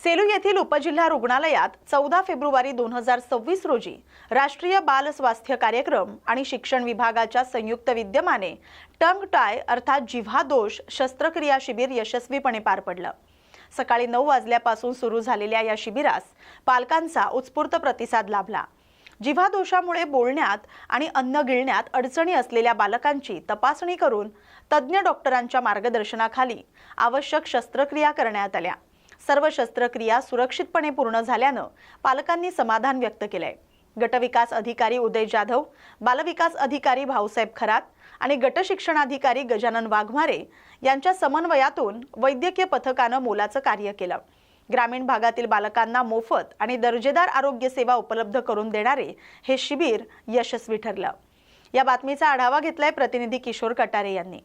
सेलू येथील उपजिल्हा रुग्णालयात 14 फेब्रुवारी 2026 रोजी राष्ट्रीय बाल स्वास्थ्य कार्यक्रम आणि शिक्षण विभागाच्या संयुक्त विद्यमाने टंग टाय अर्थात जिव्हा दोष शस्त्रक्रिया शिबिर यशस्वीपणे पार पडलं। सकाळी 9 वाजल्यापासून सुरू झालेल्या या शिबिरास पालकांचा उत्स्फूर्त प्रतिसाद लाभला। जिव्हा दोषामुळे बोलण्यात आणि अन्न गिळण्यात अडचणी असलेल्या बालकांची तपासणी करून तज्ञ डॉक्टरांच्या मार्गदर्शनाखाली आवश्यक शस्त्रक्रिया करण्यात आल्या। सर्व शस्त्रक्रिया सुरक्षितपणे पूर्ण झाल्यानं पालकांनी समाधान व्यक्त केले। गटविकास अधिकारी उदय जाधव, बालविकास अधिकारी भाऊसाहेब खरात आणि गट शिक्षणाधिकारी गजानन वाघमारे यांच्या समन्वयातून वैद्यकीय पथकानं मोलाचं कार्य केलं। ग्रामीण भागातील बालकांना मोफत आणि दर्जेदार आरोग्य सेवा उपलब्ध करून देणारे हे शिबिर यशस्वी ठरलं। या बातमीचा आढावा घेतलाय प्रतिनिधी किशोर कटारे यांनी।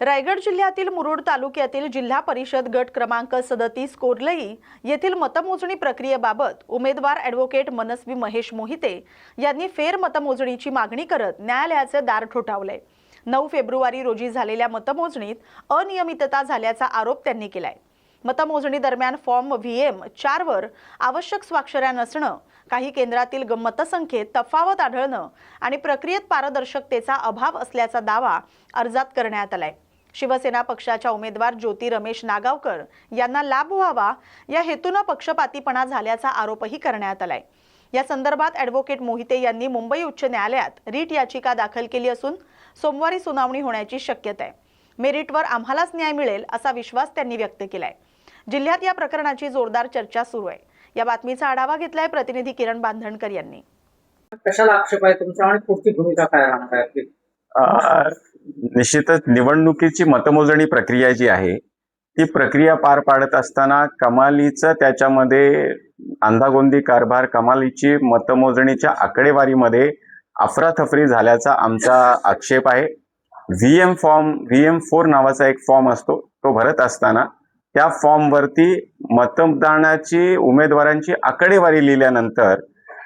रायगड जिल्ह्यातील मुरुड तालुक्यातील जिल्हा परिषद गट क्रमांक 37 कोर्लई येथील मतमोजणी प्रक्रियेबाबत उमेदवार ॲडव्होकेट मनस्वी महेश मोहिते यांनी फेर मतमोजणीची मागणी करत न्यायालयाचे दार ठोठावले। 9 फेब्रुवारी रोजी झालेल्या मतमोजणीत अनियमितता झाल्याचा आरोप त्यांनी केलाय। मतमोजणी दरम्यान फॉर्म VM 4 वर आवश्यक स्वाक्षऱ्या नसणं, काही केंद्रातील मतसंख्येत तफावत आढळणं आणि प्रक्रियेत पारदर्शकतेचा अभाव असल्याचा दावा अर्जात करण्यात आलाय। शिवसेना पक्षाच्या उमेदवार ज्योती रमेश नागावकर यांना लाभ व्हावा या हेतूने पक्षपातीपणा झाल्याचा आरोपही करण्यात आलाय। या संदर्भात ॲडव्होकेट मोहिते यांनी मुंबई उच्च न्यायालयात रीट याचिका दाखल केली असून सोमवारी सुनावणी होण्याची शक्यता आहे। मेरिटवर आम्हालाच न्याय मिळेल असा विश्वास त्यांनी व्यक्त केलाय। जिल्ह्यात या प्रकरणाची जोरदार चर्चा सुरू आहे। या बातमीचा आढावा घेतलाय प्रतिनिधी किरण बांधणकर यांनी। कशाला आक्षेप आहे तुमचा आणि पुढची भूमिका काय राहणार आहे? निश्चितच निवडणुकीची मतमोजणी प्रक्रिया जी आहे ती प्रक्रिया पार पाडत असताना कमालीचं त्याच्यामध्ये अंधागोंदी कारभार, कमालीची मतमोजणीच्या आकडेवारीमध्ये अफरातफरी झाल्याचा आमचा आक्षेप आहे। VM4 नावाचा एक फॉर्म असतो, तो भरत असताना त्या फॉर्मवरती मतदानाची उमेदवारांची आकडेवारी लिहिल्यानंतर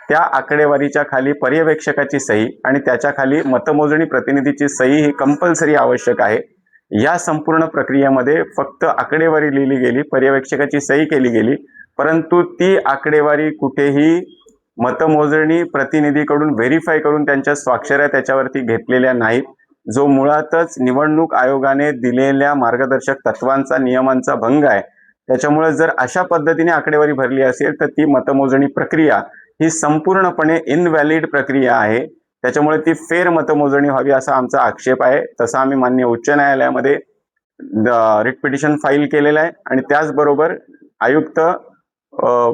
त्या आकडेवारीच्या खाली पर्यवेक्षकाची सही आणि त्याच्या खाली मतमोजणी प्रतिनिधीची सही ही कंपल्सरी आवश्यक आहे। या संपूर्ण प्रक्रियेमध्ये फक्त आकडेवारी लिहिली गेली, पर्यवेक्षकाची सही केली गेली, परंतु ती आकडेवारी कुठेही मतमोजणी प्रतिनिधीकडून व्हेरीफाय करून त्यांच्या स्वाक्षऱ्या त्याच्यावरती घेतलेल्या नाहीत, जो मुळातच निवडणूक आयोगाने दिलेल्या मार्गदर्शक तत्वांचा, नियमांचा भंग आहे। त्याच्यामुळे जर अशा पद्धतीने आकडेवारी भरली असेल तर ती मतमोजणी प्रक्रिया ही संपूर्णपणे इनव्हॅलिड प्रक्रिया आहे। त्याच्यामुळे ती फेर मतमोजणी व्हावी असा आमचा आक्षेप आहे। तसा आम्ही माननीय उच्च न्यायालयामध्ये रिट पिटिशन फाईल केलेलं आहे आणि त्याचबरोबर आयुक्त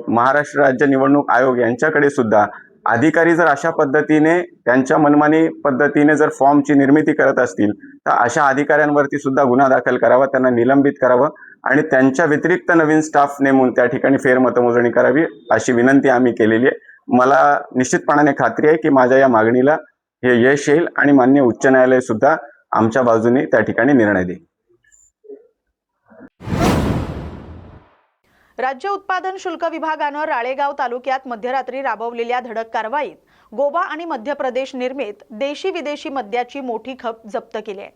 महाराष्ट्र राज्य निवडणूक आयोग यांच्याकडे सुद्धा अधिकारी जर अशा पद्धतीने त्यांच्या मनमानी पद्धतीने जर फॉर्मची निर्मिती करत असतील तर अशा अधिकाऱ्यांवरती सुद्धा गुन्हा दाखल करावा, त्यांना निलंबित करावं आणि त्यांच्या व्यतिरिक्त नवीन स्टाफ नेमून त्या ठिकाणी फेर मतमोजणी करावी अशी विनंती आम्ही केलेली आहे। मला निश्चितपणाने खात्री आहे की माझ्या या मागणीला हे यश येईल आणि माननीय उच्च न्यायालय सुद्धा आमच्या बाजूने त्या ठिकाणी निर्णय देईल। राज्य उत्पादन शुल्क विभागानं राळेगाव तालुक्यात मध्यरात्री राबवलेल्या धडक कारवाईत गोवा आणि मध्य प्रदेश निर्मित देशी विदेशी मद्याची मोठी खप जप्त केली आहे।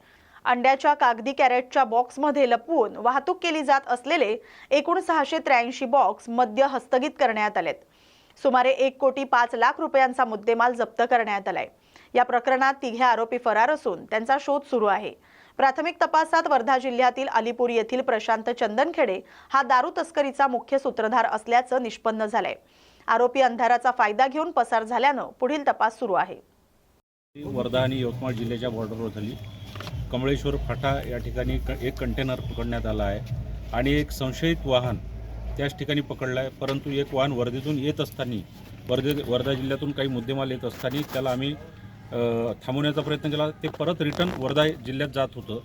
अंड्याच्या कागदी कॅरेटच्या बॉक्समध्ये लपवून वाहतूक केली जात असलेले एकूण 683 बॉक्स मद्य हस्तगित करण्यात आलेत। सुमारे 1,05,00,000 रुपयांचा मुद्देमाल जप्त करण्यात आलाय। या प्रकरणात 3 आरोपी फरार असून त्यांचा शोध सुरू आहे। प्राथमिक तपासात वर्धा जिल्ह्यातील अलीपूर येथील प्रशांत चंदनखेडे हा दारू तस्करीचा मुख्य सूत्रधार असल्याचं निष्पन्न झालंय। आरोपी अंधाराचा फायदा घेऊन पसार झाल्यानं पुढील तपास सुरू आहे। वर्धा आणि यवतमाळ जिल्ह्याच्या बॉर्डरवर झाली कमळेश्वर फाटा या ठिकाणी एक कंटेनर पकडण्यात आला आहे आणि एक संशयित वाहन त्याच ठिकाणी पकडलं आहे। परंतु एक वाहन वर्धेतून येत असताना वर्धा जिल्ह्यातून काही मुद्देमाल येत असताना त्याला आम्ही थांबवण्याचा प्रयत्न केला। ते परत रिटर्न वर्धा जिल्ह्यात जात होतं।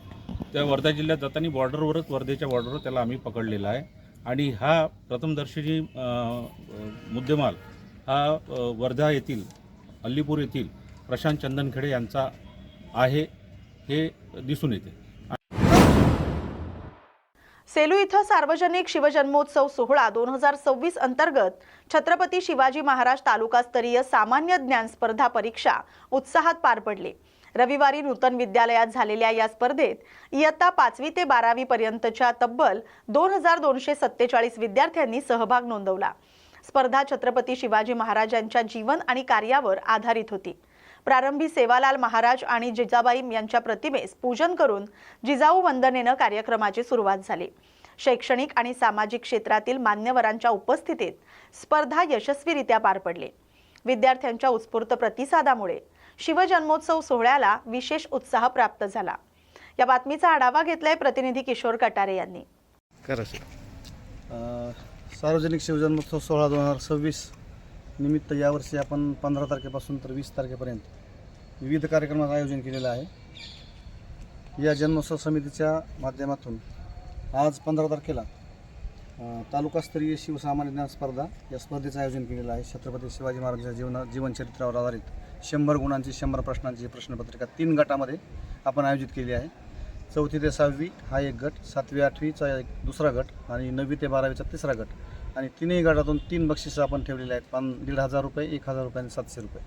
त्या वर्धा जिल्ह्यात जाताना बॉर्डरवरच, वर्धेच्या बॉर्डरवर त्याला आम्ही पकडलेला आहे आणि हा प्रथमदर्शनी मुद्देमाल हा वर्धा येथील अलीपूर येथील प्रशांत चंदनखेडे यांचा आहे हे दिसून येते। सेलू इथं सार्वजनिक शिवजन्मोत्सव सोहळा 2026 अंतर्गत छत्रपती शिवाजी महाराज तालुकास्तरीय सामान्य ज्ञान स्पर्धा परीक्षा उत्साहात पार पडली। रविवारी नूतन विद्यालयात झालेल्या या स्पर्धेत इयत्ता 5वी ते 12वी पर्यंतच्या तब्बल 2247 विद्यार्थ्यांनी सहभाग नोंदवला। स्पर्धा छत्रपती शिवाजी महाराजांच्या जीवन आणि कार्यावर आधारित होती। प्रारंभी सेवालाल महाराज आणि जिजाबाई यांच्या प्रतिमेस पूजन करून जिजाऊ वंदनेनं कार्यक्रमाची सुरुवात झाली। शैक्षणिक आणि सामाजिक क्षेत्रातील मान्यवरांच्या उपस्थितीत स्पर्धा यशस्वीरित्या पार पडली। विद्यार्थ्यांच्या उत्स्फूर्त प्रतिसादामुळे शिवजन्मोत्सव सोहळ्याला विशेष उत्साह प्राप्त झाला। या बातमीचा आढावा घेतलाय प्रतिनिधी किशोर कटारे यांनी। सार्वजनिक शिवजन्मोत्सव सोहळा 2026 निमित्त यावर्षी आपण 15 तारखेपासून तर 20 तारखेपर्यंत विविध कार्यक्रमाचं आयोजन केलेलं आहे। या जन्मोत्सव समितीच्या माध्यमातून आज 15 तारखेला तालुकास्तरीय शिवसामान्य ज्ञान स्पर्धा या स्पर्धेचं आयोजन केलेलं आहे। छत्रपती शिवाजी महाराजांच्या जीवनचरित्रावर आधारित 100 गुणांची 100 प्रश्नांची प्रश्नपत्रिका 3 गटामध्ये आपण आयोजित केली आहे। 4थी ते 6वी हा एक गट, 7वी 8वीचा एक दुसरा गट आणि 9वी ते 12वीचा तिसरा गट आणि तिन्ही गटातून 3 बक्षिसं आपण ठेवलेली आहेत। 1,500 रुपये, 1,000 रुपये आणि 700 रुपये।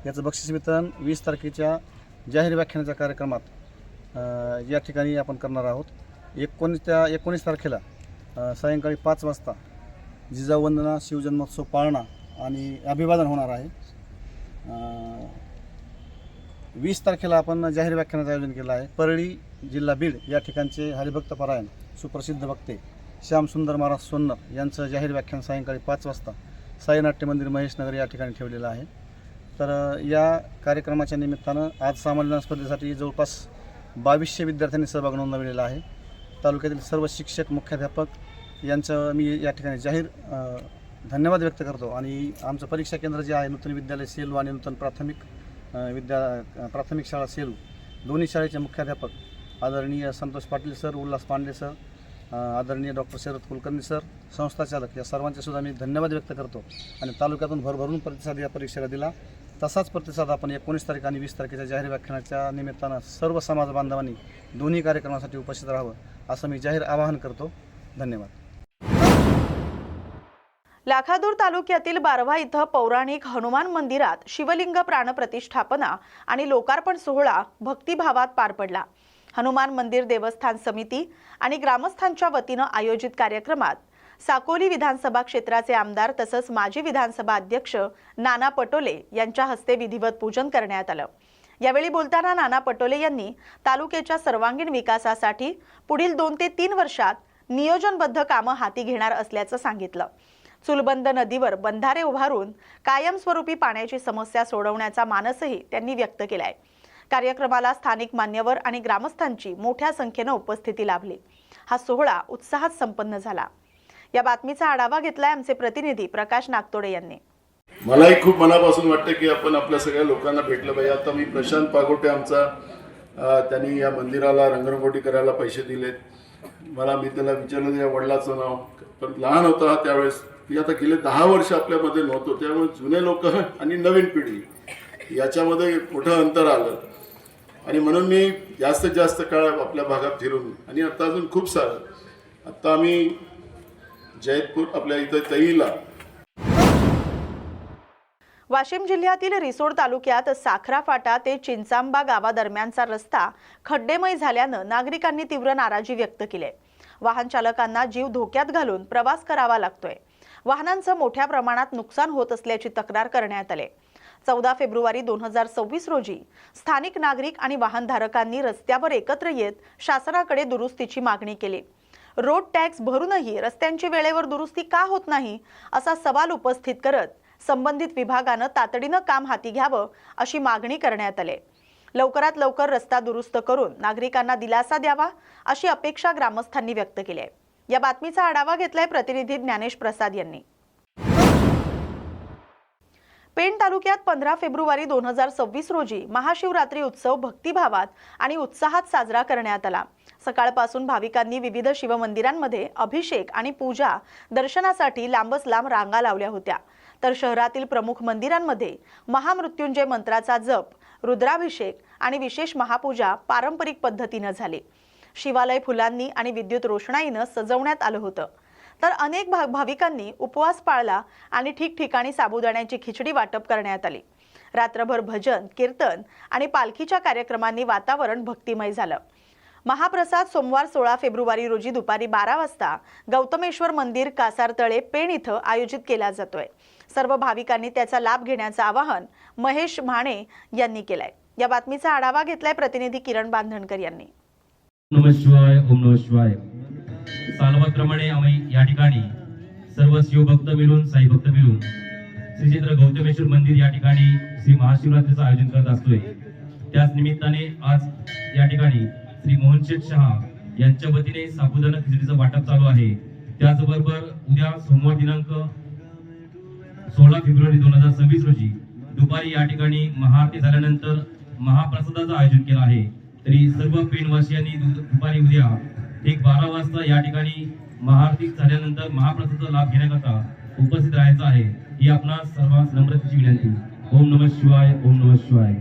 याचं बक्षीस वितरण 20 तारखेच्या जाहीर व्याख्यानाच्या कार्यक्रमात या ठिकाणी आपण करणार आहोत। 19 तारखेला सायंकाळी 5 वाजता जिजाऊ वंदना, शिवजन्मोत्सव पाळणा आणि अभिवादन होणार आहे। 20 तारखेला आपण जाहीर व्याख्यानाचं आयोजन केलं आहे। परळी जिल्हा बीड या ठिकाणचे हरिभक्त परायण सुप्रसिद्ध वक्ते श्यामसुंदर महाराज सोन्नर यांचं जाहीर व्याख्यान सायंकाळी 5 वाजता साई नाट्य मंदिर महेशनगर या ठिकाणी ठेवलेलं आहे। तर या कार्यक्रमाच्या निमित्तानं आज सामान्य ज्ञान स्पर्धेसाठी जवळपास 2200 विद्यार्थ्यांनी सहभाग नोंदवलेला आहे। तालुक्यातील सर्व शिक्षक, मुख्याध्यापक यांचं मी या ठिकाणी जाहीर धन्यवाद व्यक्त करतो आणि आमचं परीक्षा केंद्र जे आहे नूतन विद्यालय सेलू आणि नूतन प्राथमिक शाळा सेलू दोन्ही शाळेचे मुख्याध्यापक आदरणीय संतोष पाटील सर, उल्हास पांडे सर, आदरणीय डॉक्टर शरद कुलकर्णी सर, संस्थाचालक या सर्वांचे सुद्धा मी धन्यवाद व्यक्त करतो आणि तालुक्यातून भरभरून प्रतिसाद या परीक्षेला दिला। तसाच प्रतिसाद आपण 19 तारीख आणि 20 तारखेच्या जाहीर व्याख्यानाच्या निमित्तानं सर्व समाज बांधवांनी दोन्ही कार्यक्रमासाठी उपस्थित राहावं असं मी जाहीर आवाहन करतो। धन्यवाद। लाखादूर तालुक्यातील बारवा इथं पौराणिक हनुमान मंदिरात शिवलिंग प्राणप्रतिष्ठापना आणि लोकार्पण सोहळा भक्तिभावात पार पडला। हनुमान मंदिर देवस्थान समिती आणि ग्रामस्थांच्या वतीनं आयोजित कार्यक्रमात साकोली विधानसभा क्षेत्राचे आमदार तसंच माजी विधानसभा अध्यक्ष नाना पटोले यांच्या हस्ते विधिवत पूजन करण्यात आलं। यावेळी बोलताना नाना पटोले यांनी तालुक्याच्या सर्वांगीण विकासासाठी पुढील 2 ते 3 वर्षात नियोजनबद्ध कामं हाती घेणार असल्याचं सांगितलं। चुलबंद नदीवर बंधारे उभारून कायमस्वरूपी पाण्याची समस्या सोडवण्याचा मानसही त्यांनी व्यक्त केलाय। कार्यक्रमाला स्थानिक मान्यवर आणि ग्रामस्थांची मोठ्या संख्येने उपस्थिती लाभली। हा सोहळा उत्साहात संपन्न झाला। या बातमीचा आढावा घेतलाय आमचे प्रतिनिधी प्रकाश नागतोडे यांनी। मलाही खूप मनापासून वाटतं की आपण आपल्या सगळ्या लोकांना भेटलं पाहिजे। आता मी प्रशांत पागोटे आमचा त्यांनी या मंदिराला रंगरंगोटी करायला पैसे दिलेत। मी त्याला विचारलं या वडिलाचं नाव, पण लहान होता त्यावेळेस, ती आता गेले 10 वर्ष आपल्यामध्ये नव्हतो, त्यामुळे जुने लोक आणि नवीन पिढी याच्यामध्ये मोठं अंतर आलं आणि म्हणून मी जास्तीत जास्त काळ आपल्या भागात फिरून आणि आता अजून खूप सारं, आता आम्ही जैतपूर आपल्या इथं तईला वाशिम जिल्ह्यातील रिसोड तालुक्यात साखरा फाटा ते चिंचांबा गावादरम्यानचा रस्ता खड्डेमय झाल्यानं नागरिकांनी तीव्र नाराजी व्यक्त केली आहे। वाहन चालकांना जीव धोक्यात घालून प्रवास करावा लागतोय। वाहनांचं मोठ्या प्रमाणात नुकसान होत असल्याची तक्रार करण्यात आली। 14 फेब्रुवारी 2026 रोजी स्थानिक नागरिक आणि वाहनधारकांनी रस्त्यावर एकत्र येत शासनाकडे दुरुस्तीची मागणी केली। रोड टॅक्स भरूनही रस्त्यांची वेळेवर दुरुस्ती का होत नाही असा सवाल उपस्थित करत संबंधित विभागानं तातडीनं काम हाती घ्यावं अशी मागणी करण्यात आली। लवकरात लवकर रस्ता दुरुस्त करून नागरिकांना दिलासा द्यावा अशी अपेक्षा ग्रामस्थांनी व्यक्त केली आहे। या बातमीचा आढावा घेतलाय प्रतिनिधी ज्ञानेश प्रसाद यांनी। पेण तालुक्यात 15 फेब्रुवारी 2026 रोजी महाशिवरात्री उत्सव भक्तिभावात आणि उत्साहात साजरा करण्यात आला। सकाळपासून भाविकांनी विविध शिवमंदिरांमध्ये अभिषेक आणि पूजा दर्शनासाठी लांबच लांब रांगा लावल्या होत्या, तर शहरातील प्रमुख मंदिरांमध्ये महामृत्युंजय मंत्राचा जप, रुद्राभिषेक आणि विशेष महापूजा पारंपरिक पद्धतीने झाली। शिवालय फुलांनी आणि विद्युत रोषणाईने सजवण्यात आलं होतं, तर अनेक भाविकांनी उपवास पाळला आणि ठिकठिकाणी साबुदाण्याची खिचडी वाटप करण्यात आली। रात्रभर भजन, कीर्तन आणि पालखीच्या कार्यक्रमांनी वातावरण भक्तिमय झालं. महाप्रसाद सोमवार 16 फेब्रुवारी रोजी दुपारी 12 वाजता गौतमेश्वर मंदिर, कासारतळे, पेण इथं आयोजित केला जातोय. सर्व भाविकांनी त्याचा लाभ घेण्याचं आवाहन महेश म्हाणे यांनी केलंय. या बातमीचा आढावा घेतलाय प्रतिनिधी किरण बांधणकर यांनी. नमः शिवाय, ओम नमः शिवाय. सालवाप्रमाणे आम्ही या ठिकाणी सर्व शिवभक्त मिळून, साई भक्त मिळून श्री क्षेत्र गौतमेश्वर मंदिर या ठिकाणी श्री महाशिवरात्रीचं आयोजन करत असतोय. त्याच निमित्ताने आज या ठिकाणी श्री मोहनशेठ शहा यांच्या वतीने साबुदाणा खिचडीचं वाटप चालू आहे. त्याचबरोबर उद्या सोमवार दिनांक 16 फेब्रुवारी 2026 रोजी दुपारी या ठिकाणी महाआरती झाल्यानंतर महाप्रसादाचं आयोजन केलं आहे. तरी सर्व पेणवासियांनी दुपारी उद्या ठीक 12 वाजता या ठिकाणी महाआरती झाल्यानंतर महाप्रसादाचा लाभ घेण्याकरता उपस्थित राहायचं आहे. ही आपणा सर्वांस नम्रतेची विनंती. ओम नमः शिवाय, ओम नमः शिवाय.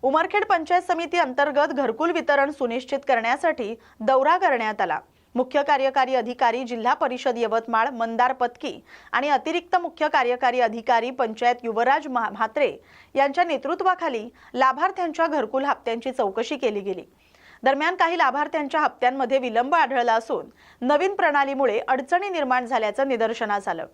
उमरखेड पंचायत समिती अंतर्गत घरकुल वितरण सुनिश्चित करण्यासाठी दौरा करण्यात आला. मुख्य कार्यकारी अधिकारी जिल्हा परिषद यवतमाळ मंदार पत्की आणि अतिरिक्त मुख्य कार्यकारी अधिकारी पंचायत युवराज म्हात्रे यांच्या नेतृत्वाखाली लाभार्थ्यांच्या घरकुल हप्त्यांची चौकशी केली गेली. दरम्यान काही लाभार्थ्यांच्या हप्त्यांमध्ये विलंब आढळला असून नवीन प्रणालीमुळे अडचणी निर्माण झाल्याचं निदर्शनास आलं.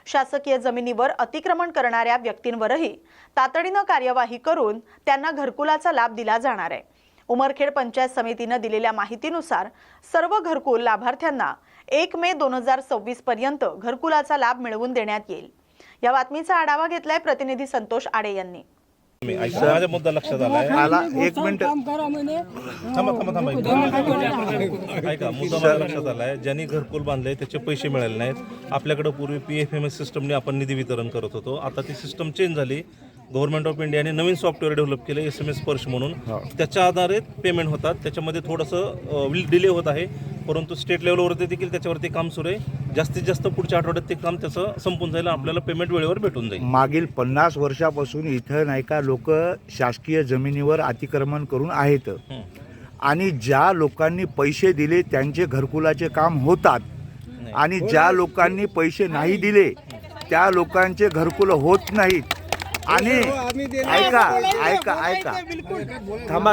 शासकीय जमिनीवर अतिक्रमण करणाऱ्या व्यक्तींवरही तातडीनं कार्यवाही करून त्यांना घरकुलाचा लाभ दिला जाणार आहे. उमरखेड पंचायत समितीने दिलेल्या माहितीनुसार सर्व घरकुल लाभार्थ्यांना 1 मे 2026 पर्यंत घरकुलाचा लाभ मिळवून देण्यात येईल. या बातमीचा आढावा घेतलाय प्रतिनिधी संतोष आडे यांनी. माझा मुद्दा लक्षात आलाय. एक मिनिट ऐका, मुद्दा माझ्या लक्षात आलाय. ज्यांनी घरकुल बांधले त्याचे पैसे मिळाले नाहीत. आपल्याकडे पूर्वी PFMS सिस्टमने आपण निधी वितरण करत होतो. आता ती सिस्टम चेंज झाली. गव्हर्नमेंट ऑफ इंडियाने नवीन सॉफ्टवेअर डेव्हलप केलं SMS स्पर्श म्हणून. त्याच्या आधारे पेमेंट होतात. त्याच्यामध्ये थोडंसं डिले होत आहे, परंतु स्टेट लेवलवरती देखील त्याच्यावरती काम सुरू आहे. जास्तीत जास्त पुढच्या आठवड्यात ते काम त्याचं संपून जाईल. आपल्याला पेमेंट वेळेवर भेटून जाईल. मागील 50 वर्षापासून इथं नाही का लोक शासकीय जमिनीवर अतिक्रमण करून आहेत आणि ज्या लोकांनी पैसे दिले त्यांचे घरकुलाचे काम होतात आणि ज्या लोकांनी पैसे नाही दिले त्या लोकांचे घरकुल होत नाहीत. आणि ऐका ऐका ऐका थांबा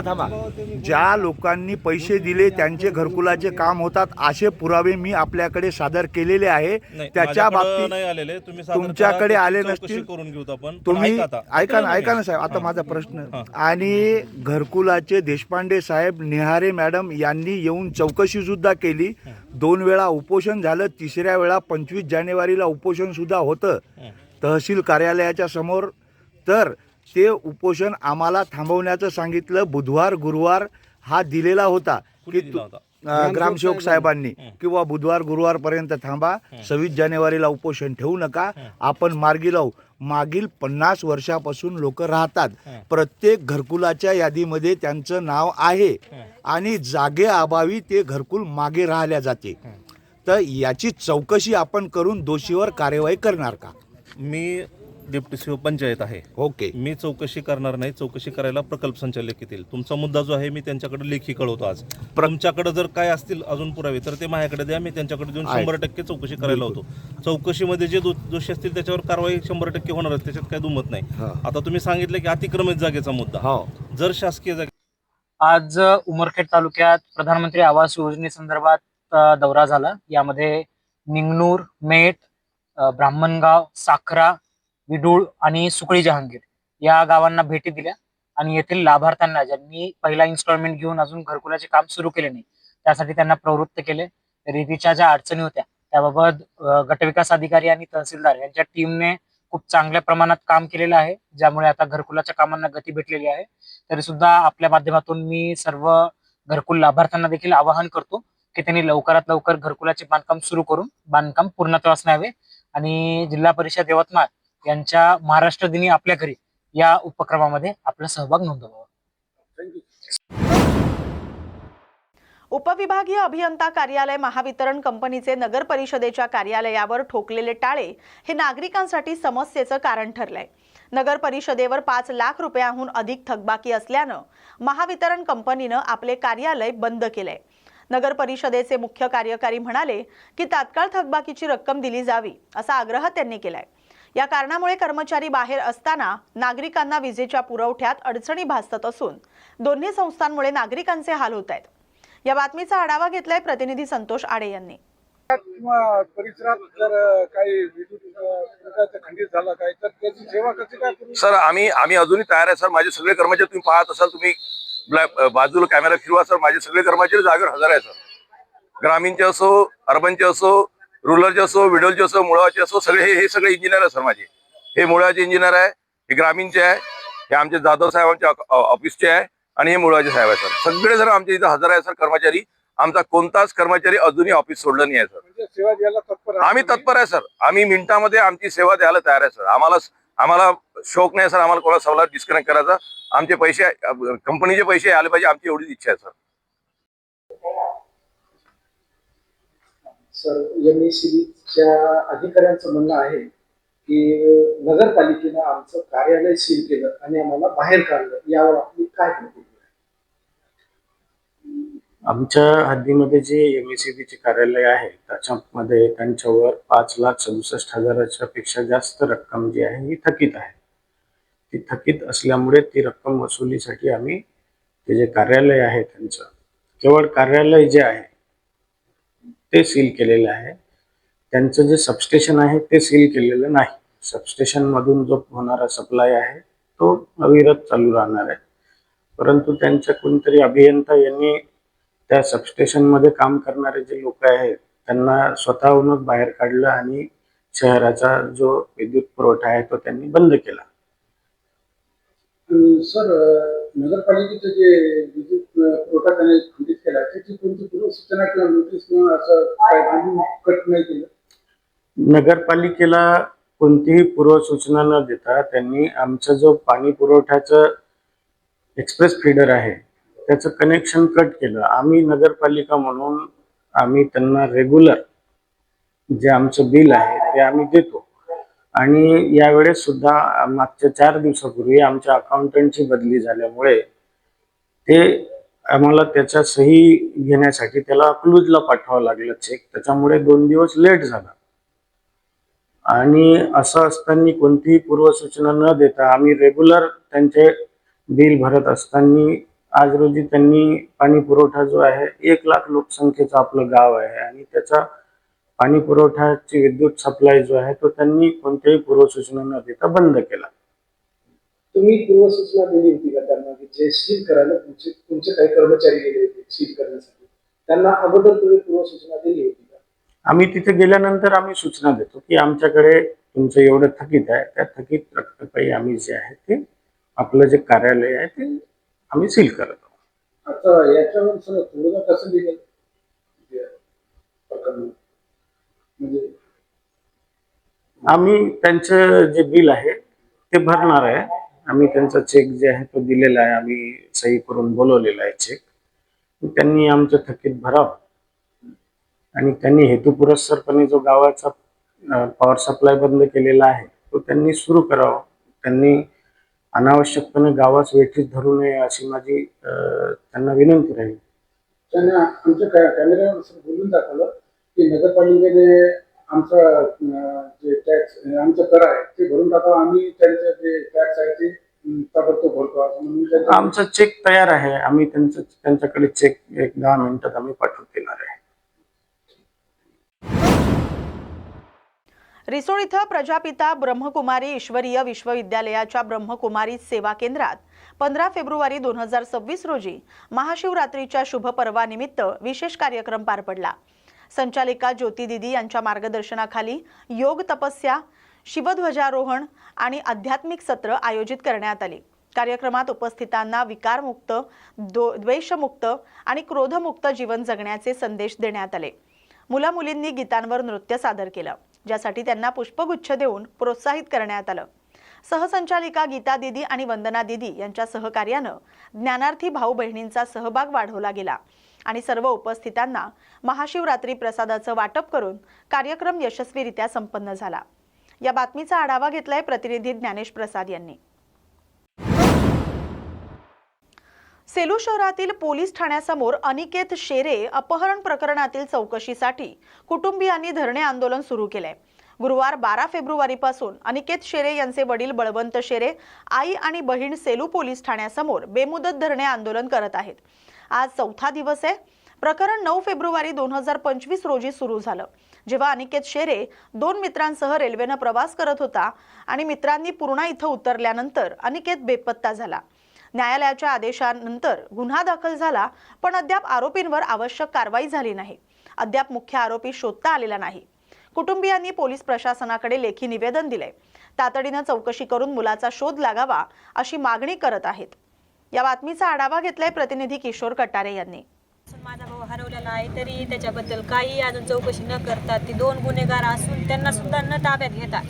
ज्या लोकांनी पैसे दिले त्यांचे घरकुलाचे काम होतात असे पुरावे मी आपल्याकडे सादर केलेले आहे. त्याच्या बाबतीत तुमच्याकडे आले नसतील तुम्ही ऐका ना साहेब. आता माझा प्रश्न आणि घरकुलाचे देशपांडे साहेब, निहारे मॅडम यांनी येऊन चौकशी सुद्धा केली. 2 वेळा उपोषण झालं. 3ऱ्या वेळा 25 जानेवारीला उपोषण सुद्धा होतं तहसील कार्यालयाच्या समोर. तर ते उपोषण आम्हाला थांबवण्याचं सांगितलं. बुधवार गुरुवार हा दिलेला होता की ग्रामसेवक साहेबांनी किंवा बुधवार गुरुवारपर्यंत थांबा, 26 जानेवारीला उपोषण ठेवू नका, आपण मार्गी लावू. मागील 50 वर्षापासून लोक राहतात. प्रत्येक घरकुलाच्या यादीमध्ये त्यांचं नाव आहे आणि जागेअभावी ते घरकुल मागे राहिल्या जाते. तर याची चौकशी आपण करून दोषीवर कार्यवाही करणार का? मी डेप्युटी सीओ पंचायत आहे. ओके, मी चौकशी करणार नाही. चौकशी करायला प्रकल्प संचालक येतील. तुमचा मुद्दा जो आहे मी त्यांच्याकडे लेखी कळवतो आज. तुमच्याकडे जर काय असतील अजून पुरावे तर ते माझ्याकडे द्या. मी त्यांच्याकडे देऊन 100% चौकशी करायला होतो. चौकशीमध्ये जे दोषी असतील त्याच्यावर कारवाई 100% होणार आहे. त्याच्यात काही दुमत नाही. आता तुम्ही सांगितलं की अतिक्रमित जागेचा मुद्दा, जर शासकीय जागे आज उमरखेड तालुक्यात प्रधानमंत्री आवास योजनेसंदर्भात दौरा झाला. यामध्ये निंगनूर, मेट, ब्राह्मणगाव, साखरा, विडूळ आणि सुकळी जहांगीर या गावांना भेटी दिल्या आणि येथील लाभार्थ्यांना ज्यांनी पहिला इन्स्टॉलमेंट घेऊन अजून घरकुलाचे काम सुरू केले नाही त्यासाठी त्यांना प्रवृत्त केले. रीतीच्या ज्या अडचणी होत्या त्याबाबत गटविकास अधिकारी आणि तहसीलदार यांच्या टीमने खूप चांगल्या प्रमाणात काम केलेलं आहे, ज्यामुळे आता घरकुलाच्या कामांना गती भेटलेली आहे. तरी सुद्धा आपल्या माध्यमातून मी सर्व घरकुल लाभार्थ्यांना देखील आवाहन करतो की त्यांनी लवकरात लवकर घरकुलाचे बांधकाम सुरू करून बांधकाम पूर्णत्वास न्यावे आणि जिल्हा परिषद यवतमाळ यांच्या महाराष्ट्र दिनी आपल्या घरी या उपक्रमामध्ये आपला सहभाग नोंदवावा. उपविभागीय अभियंता कार्यालय महावितरण कंपनीचे नगर परिषदेच्या कार्यालयावर ठोकलेले टाळे हे नागरिकांसाठी समस्येचं कारण ठरलंय. नगर परिषदेवर 5 लाख रुपयांहून अधिक थकबाकी असल्यानं महावितरण कंपनीनं आपले कार्यालय बंद केलंय. नगर परिषदेचे मुख्य कार्यकारी म्हणाले की तात्काळ थकबाकीची रक्कम दिली जावी असा आग्रह त्यांनी केलाय. या कारणामुळे कर्मचारी बाहेर असताना नागरिकांना विजेच्या पुरवठ्यात अडचणी भासत असून दोन्ही संस्थांमुळे नागरिकांचे हाल होत आहेत. या बातमीचा आढावा घेतलाय प्रतिनिधी संतोष आडे यांनी. परिसरात जर काही विद्युत खंडित झाला काय तर त्याची सेवा कशी काय करू? सर आम्ही अजूनही तयार आहे सर. माझे सगळे कर्मचारी तुम्ही पाहत असाल, तुम्ही बाजूला कॅमेरा फिरवा सर. माझे सगळे कर्मचारी जागेवर हजर आहे सर. ग्रामीणचे असो, अर्बनचे असो, रुरलचे असो, विडोलचे असो, मुळाचे असो, सगळे हे सगळे इंजिनियर आहे सर. माझे हे मुळाचे इंजिनियर आहे, हे ग्रामीणचे आहे, हे आमचे जाधव साहेबांच्या ऑफिसचे आहे आणि हे मुळाचे साहेब आहे सर. सगळे जण आमच्या इथे हजर आहे सर कर्मचारी. आमचा कोणताच कर्मचारी अजूनही ऑफिस सोडलं नाही आहे सर. म्हणजे सेवा द्यायला तत्पर आहे. आम्ही तत्पर आहे सर. आम्ही मिनिटामध्ये आमची सेवा द्यायला तयार आहे सर. आम्हाला शौक नाही सर आम्हाला कोणा सवलत डिस्कनेक्ट करायचा. आमचे पैसे, कंपनीचे पैसे आले पाहिजे, आमची एवढीच इच्छा आहे सर. सर, MACBच्या अधिकाऱ्यांचं म्हणणं आहे की नगरपालिकेनं आमचं कार्यालय सील केलं आणि आम्हाला बाहेर काढलं. यावर आपली काय प्रतिक्रिया? आमच्या हद्दीमध्ये जे MACBचे कार्यालय आहे त्याच्यामध्ये त्यांच्यावर 5,67,000 पेक्षा जास्त रक्कम जी आहे ही थकीत आहे. ती थकीत असल्यामुळे ती रक्कम वसुलीसाठी आम्ही ते जे कार्यालय आहे त्यांचं, केवळ कार्यालय जे आहे ते सील केलेलं आहे. त्यांचं जे सबस्टेशन आहे ते सील केलेलं नाही. सबस्टेशनमधून जो होणारा सप्लाय आहे तो अविरत चालू राहणार आहे. परंतु त्यांच्या कोणतरी अभियंता यांनी त्या सबस्टेशनमध्ये काम करणारे जे लोक आहेत त्यांना स्वतःहूनच बाहेर काढलं आणि शहराचा जो विद्युत पुरवठा आहे तो त्यांनी बंद केला. सर, नगरपालिकेचं जे विद्युत पुरवठा त्याने खंडित केला त्याची कोणती पूर्वसूचना किंवा नोटीस किंवा असं काय कट नाही केलं? नगरपालिकेला कोणतीही पूर्वसूचना न देता त्यांनी आमचा जो पाणी पुरवठ्याचं एक्सप्रेस फीडर आहे त्याचं कनेक्शन कट केलं. आम्ही नगरपालिका म्हणून आम्ही त्यांना रेग्युलर जे आमचं बिल आहे ते आम्ही देतो. आणि यावेळेस सुद्धा मागच्या 4 दिवसापूर्वी आमच्या अकाउंटंटची बदली झाल्यामुळे ते आम्हाला त्याच्या सही घेण्यासाठी त्याला अकलूजला पाठवावं लागलं चेक. त्याच्यामुळे 2 दिवस लेट झाला. आणि असं असताना कोणतीही पूर्वसूचना न देता आम्ही रेग्युलर त्यांचे बिल भरत असताना आज रोजी त्यांनी पाणी पुरवठा जो आहे 1,00,000 लोकसंख्येचं आपलं गाव आहे आणि त्याचा पाणी पुरवठ्याची विद्युत सप्लाय जो आहे तो त्यांनी कोणत्याही पूर्वसूचना न देता बंद केला. तुम्ही पूर्वसूचना दिली होती का त्यांना की जे सील करायला तुमचे काही कर्मचारी गेले होते सील करण्यासाठी? त्यांना अगोदर तुम्ही पूर्वसूचना दिली होती का? आम्ही तिथे गेल्यानंतर आम्ही सूचना देतो की आमच्याकडे तुमचं एवढं थकीत आहे, त्या थकीत रक्कमपायी आम्ही जे आहे ते आपलं जे कार्यालय आहे ते आम्ही सील करत आहोत. आता याच्यावर सर थोडं कसं लिहिलं म्हणजे आम्ही त्यांचं जे बिल आहे ते भरणार आहे. आम्ही त्यांचा चेक जे आहे तो दिलेला आहे. आम्ही सही करून बोलवलेला आहे चेक. त्यांनी आमचं थकीत भरावं आणि त्यांनी हेतुपुरस्सरपणे जो गावाचा पॉवर सप्लाय बंद केलेला आहे तो त्यांनी सुरू करावा. त्यांनी अनावश्यकपणे गावास वेठीस धरू नये अशी माझी त्यांना विनंती राहील. त्यांनी आमच्या कॅमेऱ्यावर बोलून दाखवलं की नगरपालिकेने आमचा जे टॅक्स आमचं कर आहे ते भरून टाकावं, आम्ही त्यांचे जे टॅक्स आहे ते ताबडतोब भरतो असं म्हणून आमचा चेक तयार आहे. आम्ही त्यांच्याकडे चेक 10 मिनिटात आम्ही पाठवून देणार आहे. रिसोड इथं प्रजापिता ब्रह्मकुमारी ईश्वरीय विश्वविद्यालयाच्या ब्रह्मकुमारी सेवा केंद्रात 15 फेब्रुवारी 2026 रोजी महाशिवरात्रीच्या शुभपर्वानिमित्त विशेष कार्यक्रम पार पडला. संचालिका ज्योती दिदी यांच्या मार्गदर्शनाखाली योग तपस्या, शिवध्वजारोहण आणि आध्यात्मिक सत्र आयोजित करण्यात आले. कार्यक्रमात उपस्थितांना विकारमुक्त, द्वेषमुक्त आणि क्रोधमुक्त जीवन जगण्याचे संदेश देण्यात आले. मुला-मुलींनी गीतांवर नृत्य सादर केलं, ज्यासाठी त्यांना पुष्पगुच्छ देऊन प्रोत्साहित करण्यात आलं. सहसंचालिका गीता दिदी आणि वंदना दिदी यांच्या सहकार्यानं ज्ञानार्थी भाऊ बहिणींचा सहभाग वाढवला गेला आणि सर्व उपस्थितांना महाशिवरात्री प्रसादाचं वाटप करून कार्यक्रम यशस्वीरित्या संपन्न झाला. या बातमीचा आढावा घेतलाय प्रतिनिधी ज्ञानेश प्रसाद यांनी. सेलू शहरातील पोलीस ठाण्यासमोर अनिकेत शेरे अपहरण प्रकरणातील चौकशीसाठी कुटुंबियांनी धरणे आंदोलन सुरू केलंय. गुरुवार 12 फेब्रुवारीपासून अनिकेत शेरे यांचे वडील बळवंत शेरे आई आणि बहीण सेलू पोलीस ठाण्यासमोर बेमुदत धरणे आंदोलन करत आहेत. आज चौथा दिवस आहे. प्रकरण 9 फेब्रुवारी 2025 रोजी सुरू झालं, जेव्हा अनिकेत शेरे 2 मित्रांसह रेल्वेनं प्रवास करत होता आणि मित्रांनी पूर्णा इथं उतरल्यानंतर अनिकेत बेपत्ता झाला. न्यायालयाच्या आदेशानंतर गुन्हा दाखल झाला, पण अद्याप आरोपींवर आवश्यक कारवाई झाली नाही. अद्याप मुख्य आरोपी शोधता आलेला नाही. कुटुंबियांनी पोलीस प्रशासनाकडे लेखी निवेदन दिले. तातडीनं चौकशी करून मुलाचा शोध लागावा अशी मागणी करत आहेत. या बातमीचा आढावा घेतलाय प्रतिनिधी किशोर कटारे यांनी. माझा भाऊ हरवलेला आहे, तरी त्याच्याबद्दल काही अजून चौकशी न करता ती 2 गुन्हेगार असून त्यांना सुद्धा न ताब्यात घेता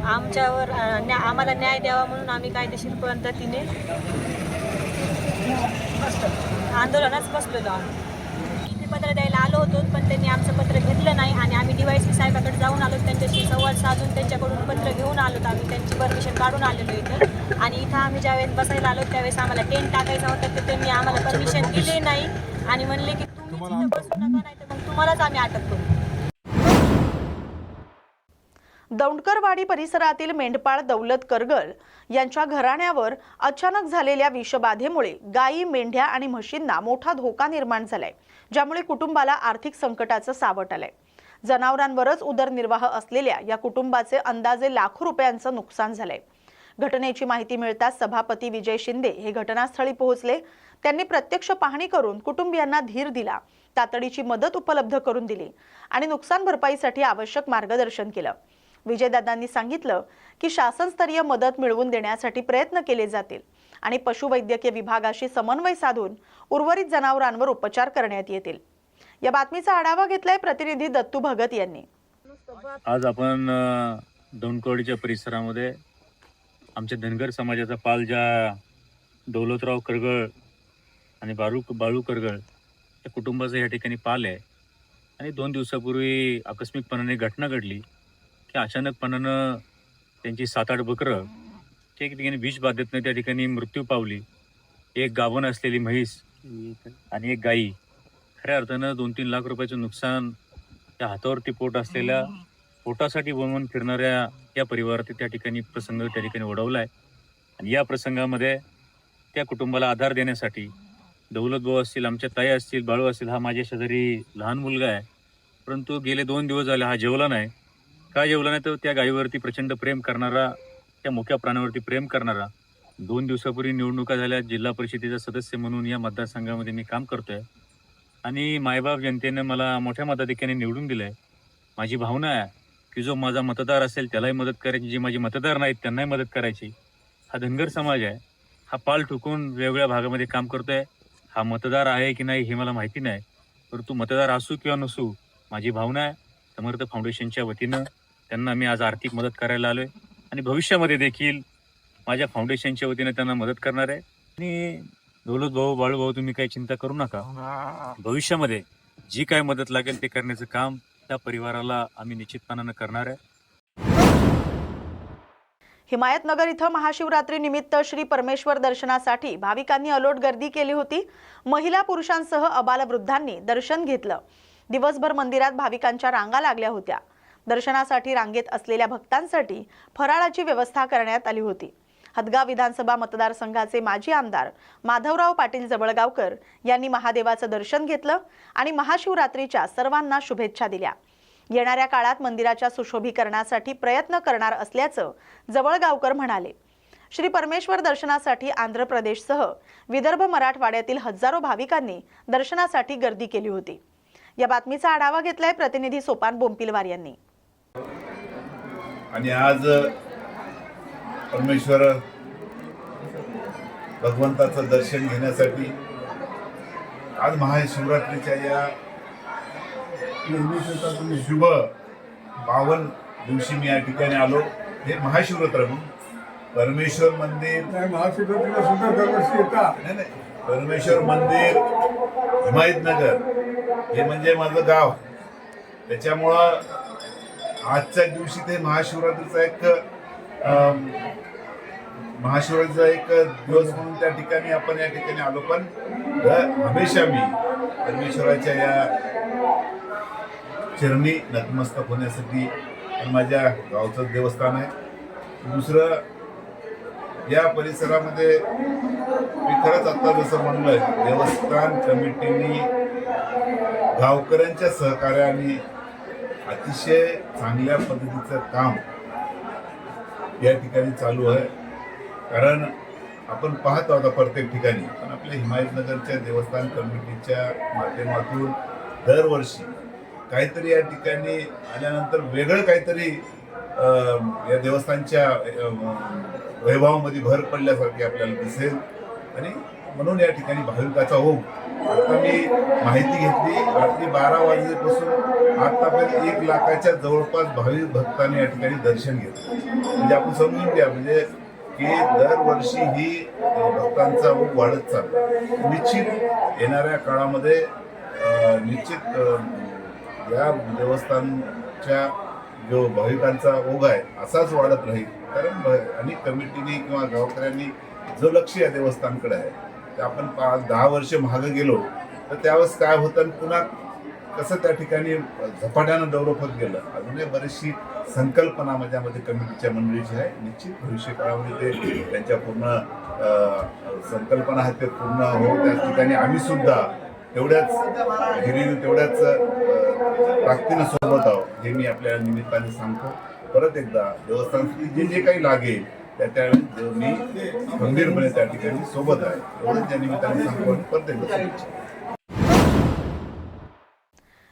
आमच्यावर आम्हाला न्याय द्यावा म्हणून आम्ही कायदेशीर पद्धतीने आंदोलनात बसलेलो आहोत. पत्र द्यायला आलो होतो, पण त्यांनी आमचं पत्र घेतलं नाही आणि आम्ही DYSP साहेबाकडे जाऊन आलो. त्यांच्याशी संवाद साधून त्यांच्याकडून पत्र घेऊन आलो. आम्ही त्यांची परमिशन काढून आलेलो इथं. आणि इथं आम्ही ज्यावेळेस बसायला आलो त्यावेळेस आम्हाला टेंट टाकायचा होता, तर त्यांनी आम्हाला परमिशन दिली नाही आणि म्हणले की तुम्ही तिथं बसू नका, नाही तर मग तुम्हालाच आम्ही अटक करू. दौंडकरवाडी परिसरातील मेंढपाळ दौलत करगळ यांच्या घराण्यावर अचानक झालेल्या विषबाधेमुळे गायी, मेंढ्या आणि म्हशींना मोठा धोका निर्माण झालाय, ज्यामुळे कुटुंबाला आर्थिक संकटाचं सावट आलंय. जनावरांवरच उदरनिर्वाह असलेल्या या कुटुंबाचे अंदाजे लाखो रुपयांचं नुकसान झालंय. घटनेची माहिती मिळताच सभापती विजय शिंदे हे घटनास्थळी पोहोचले. त्यांनी प्रत्यक्ष पाहणी करून कुटुंबियांना धीर दिला, तातडीची मदत उपलब्ध करून दिली आणि नुकसान भरपाईसाठी आवश्यक मार्गदर्शन केलं. विजयदादांनी सांगितलं की शासनस्तरीय मदत मिळवून देण्यासाठी प्रयत्न केले जातील आणि पशुवैद्यकीय विभागाशी समन्वय साधून उर्वरित जनावरांवर उपचार करण्यात येतील. या बातमीचा आढावा घेतलाय प्रतिनिधी दत्तू भगत यांनी. आज आपण दौंडकवाडीच्या परिसरामध्ये आमच्या धनगर समाजाचा पाल ज्या दौलतराव करगळ आणि बाळू करगळ या कुटुंबाचा या ठिकाणी पाल आहे. आणि 2 दिवसापूर्वी आकस्मिकपणाने घटना घडली की अचानकपणानं त्यांची 7-8 बकरं त्या ठिकाणी विषबाधेतनं त्या ठिकाणी मृत्यू पावली. एक गाभण असलेली म्हैस आणि एक गाई. खऱ्या अर्थानं 2-3 लाख रुपयाचं नुकसान त्या हातावरती पोट असलेल्या पोटासाठी बनवून फिरणाऱ्या या परिवारात त्या ठिकाणी प्रसंग त्या ठिकाणी ओढवला आहे. आणि या प्रसंगामध्ये त्या कुटुंबाला आधार देण्यासाठी दौलत भाऊ असतील, आमच्या ताई असतील, बाळू असतील, हा माझ्या शेजारी लहान मुलगा आहे, परंतु गेले 2 दिवस झाले हा जेवला नाही. का जेवला नाही तर त्या गायीवरती प्रचंड प्रेम करणारा, त्या मोठ्या प्राण्यावरती प्रेम करणारा. 2 दिवसापूर्वी निवडणुका झाल्या. जिल्हा परिषदेचा सदस्य म्हणून या मतदारसंघामध्ये मी काम करतोय आणि मायबाप जनतेनं मला मोठ्या मताधिक्याने निवडून दिलं आहे. माझी भावना आहे की जो माझा मतदार असेल त्यालाही मदत करायची, जे माझे मतदार नाहीत त्यांनाही मदत करायची. हा धनगर समाज आहे, हा पाल ठोकून वेगवेगळ्या भागामध्ये काम करतोय. हा मतदार आहे की नाही हे मला माहिती नाही, परंतु मतदार असू किंवा नसू माझी भावना आहे. समर्थ फाउंडेशनच्या वतीनं त्यांना मी आज आर्थिक मदत करायला आलो आहे आणि भविष्यामध्ये देखील माझ्या फाउंडेशनच्या वतीनं त्यांना मदत करणार आहे. आणि दौलत भाऊ, बाळू भाऊ, तुम्ही काही चिंता करू नका. भविष्यामध्ये जी काय मदत लागेल ते करण्याचं काम त्या परिवाराला आम्ही निश्चितपणानं करणार आहे. हिमायतनगर इथं महाशिवरात्री निमित्त श्री परमेश्वर दर्शनासाठी भाविकांनी अलोट गर्दी केली होती. महिला पुरुषांसह अबालवृद्धांनी दर्शन घेतलं. दिवसभर मंदिरात भाविकांच्या रांगा लागल्या होत्या. दर्शनासाठी रांगेत असलेल्या भक्तांसाठी फराळाची व्यवस्था करण्यात आली होती. हदगाव विधानसभा मतदारसंघाचे माजी आमदार माधवराव पाटील जवळगावकर यांनी महादेवाचं दर्शन घेतलं आणि महाशिवरात्रीच्या सर्वांना शुभेच्छा दिल्या. येणाऱ्या काळात मंदिराच्या सुशोभीकरणासाठी प्रयत्न करणार असल्याचं जवळगावकर म्हणाले. श्री परमेश्वर दर्शनासाठी आंध्र प्रदेशसह विदर्भ मराठवाड्यातील हजारो भाविकांनी दर्शनासाठी गर्दी केली होती. या बातमीचा आढावा घेतलाय प्रतिनिधी सोपान बोंपिलवार यांनी. आणि आज परमेश्वर भगवंताचं दर्शन घेण्यासाठी आज महाशिवरात्रीच्या या शुभ पावन दिवशी मी या ठिकाणी आलो. हे महाशिवरात्र म्हणून परमेश्वर मंदिर, महाशिवरात्रीला सुद्धा दरवर्षी येतात. नाही, परमेश्वर मंदिर हिमायतनगर हे म्हणजे माझं गाव. त्याच्यामुळं आजच्या दिवशी ते महाशिवरात्रीचा एक दिवस म्हणून त्या ठिकाणी आपण या ठिकाणी आलो. पण हमेशा मी परमेश्वराच्या या चरणी नतमस्तक होण्यासाठी आणि माझ्या गावचं देवस्थान आहे. दुसरं, या परिसरामध्ये मी खरंच आता जसं म्हणलंय, देवस्थान कमिटीने गावकऱ्यांच्या सहकार्याने अतिशय चांगल्या पद्धतीचं काम या ठिकाणी चालू आहे. कारण आपण पाहतो आता प्रत्येक ठिकाणी, पण आपल्या हिमायतनगरच्या देवस्थान कमिटीच्या माध्यमातून दरवर्षी काहीतरी या ठिकाणी आल्यानंतर वेगळं काहीतरी या देवस्थानच्या वैभवामध्ये भर पडल्यासारखी आपल्याला दिसेल. आणि म्हणून या ठिकाणी भाविकाचा ओघ, आता मी माहिती घेतली, रात्री 12 वाजल्यापासून आतापर्यंत 1 लाखाच्या जवळपास भाविक भक्तांनी या ठिकाणी दर्शन घेतलं. म्हणजे आपण समजून घ्या म्हणजे की दरवर्षी ही भक्तांचा ओघ वाढत चालला. निश्चित येणाऱ्या काळामध्ये निश्चित या देवस्थानच्या जो भाविकांचा ओघ आहे असाच वाढत राहील. कारण अनेक कमिटीने किंवा गावकऱ्यांनी जो लक्ष या देवस्थानकडे आहे, ते आपण 10 वर्ष मागे गेलो तर त्यावेळेस काय होतं आणि पुन्हा कसं त्या ठिकाणी झपाट्यानं डेव्हलप होत गेलं. अजूनही बरीचशी संकल्पना माझ्यामध्ये कमिटीच्या मंडळीची आहे. निश्चित भविष्य काळामध्ये ते त्यांच्या पूर्ण संकल्पना आहेत ते पूर्ण हो. त्या ठिकाणी आम्ही सुद्धा तेवढ्याच हिरीने तेवढ्याच ताकदीनं सोबत आहोत हे मी आपल्या निमित्ताने सांगतो. परत एकदा देवस्थानासाठी जे काही लागेल त्यावेळेस मी गंभीरपणे त्या ठिकाणी सोबत आहे एवढंच त्या निमित्ताने सांगतो. परत एकदा शुभेच्छा.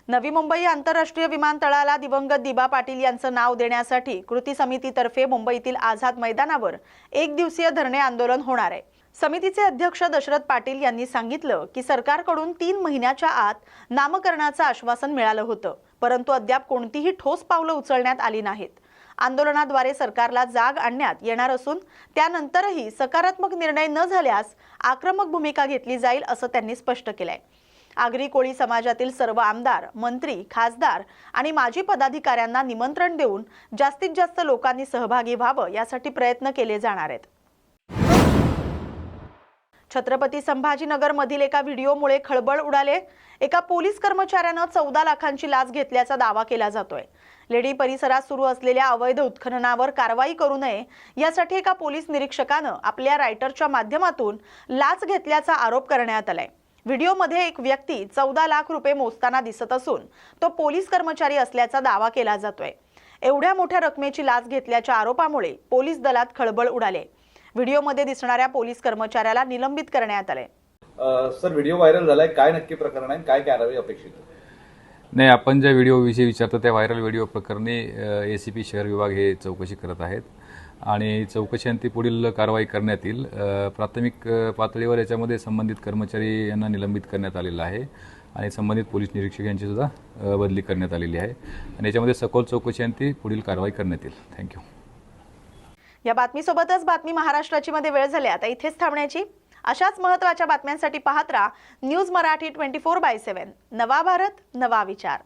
नवी मुंबई आंतरराष्ट्रीय विमानतळाला दिवंगत दिबा पाटील यांचं नाव देण्यासाठी कृती समितीतर्फे मुंबईतील आझाद मैदानावर 1 दिवसीय धरणे आंदोलन होणार आहे. समितीचे अध्यक्ष दशरथ पाटील यांनी सांगितलं की सरकारकडून 3 महिन्याच्या आत नामकरणाचं आश्वासन मिळालं होतं, परंतु अद्याप कोणतीही ठोस पावलं उचलण्यात आली नाहीत. आंदोलनाद्वारे सरकारला जाग आणण्यात येणार असून त्यानंतरही सकारात्मक निर्णय न झाल्यास आक्रमक भूमिका घेतली जाईल असं त्यांनी स्पष्ट केलंय. आगरी कोळी समाजातील सर्व आमदार, मंत्री, खासदार आणि माजी पदाधिकाऱ्यांना निमंत्रण देऊन जास्तीत जास्त लोकांनी सहभागी व्हावं यासाठी प्रयत्न केले जाणार आहेत. छत्रपती संभाजीनगर मधील एका व्हिडिओमुळे खळबळ उडाले. एका पोलीस कर्मचाऱ्यानं 14 लाखांची लाच घेतल्याचा दावा केला जातोय. लेडी परिसरात सुरू असलेल्या अवैध उत्खननावर कारवाई करू नये यासाठी एका पोलीस निरीक्षकानं आपल्या रायटरच्या माध्यमातून लाच घेतल्याचा आरोप करण्यात आलाय. व्हिडिओमध्ये एक व्यक्ती 14 लाख रुपये मोजताना दिसत असून तो पोलीस कर्मचारी असल्याचा दावा केला जातोय. एवढ्या मोठ्या रकमेची लाच घेतल्याच्या आरोपामुळे पोलीस दलात खळबळ उडाले. व्हिडिओमध्ये दिसणाऱ्या पोलीस कर्मचाऱ्याला निलंबित करण्यात आले. सर, व्हिडिओ व्हायरल झालाय, काय नक्की प्रकरण आहे, काय कारवाई अपेक्षित आहे? नाही, आपण ज्या व्हिडिओविषयी विचारतो त्या व्हायरल व्हिडिओ प्रकरणी ACP शहर विभाग हे चौकशी करत आहेत आणि चौकशीअंती पुढील कारवाई करण्यात येईल. प्राथमिक पातळीवर याच्यामध्ये संबंधित कर्मचारी यांना निलंबित करण्यात आलेलं आहे आणि संबंधित पोलीस निरीक्षक यांची सुद्धा बदली करण्यात आलेली आहे आणि याच्यामध्ये सखोल चौकशीअंती पुढील कारवाई करण्यात येईल. थँक्यू. या बातमीसोबतच बातमी महाराष्ट्राची मध्ये वेळ झाली आता इथेच थांबण्याची. अशाच महत्त्वाच्या बातम्यांसाठी पाहत राहा न्यूज मराठी 24/7. नवा भारत, नवा विचार.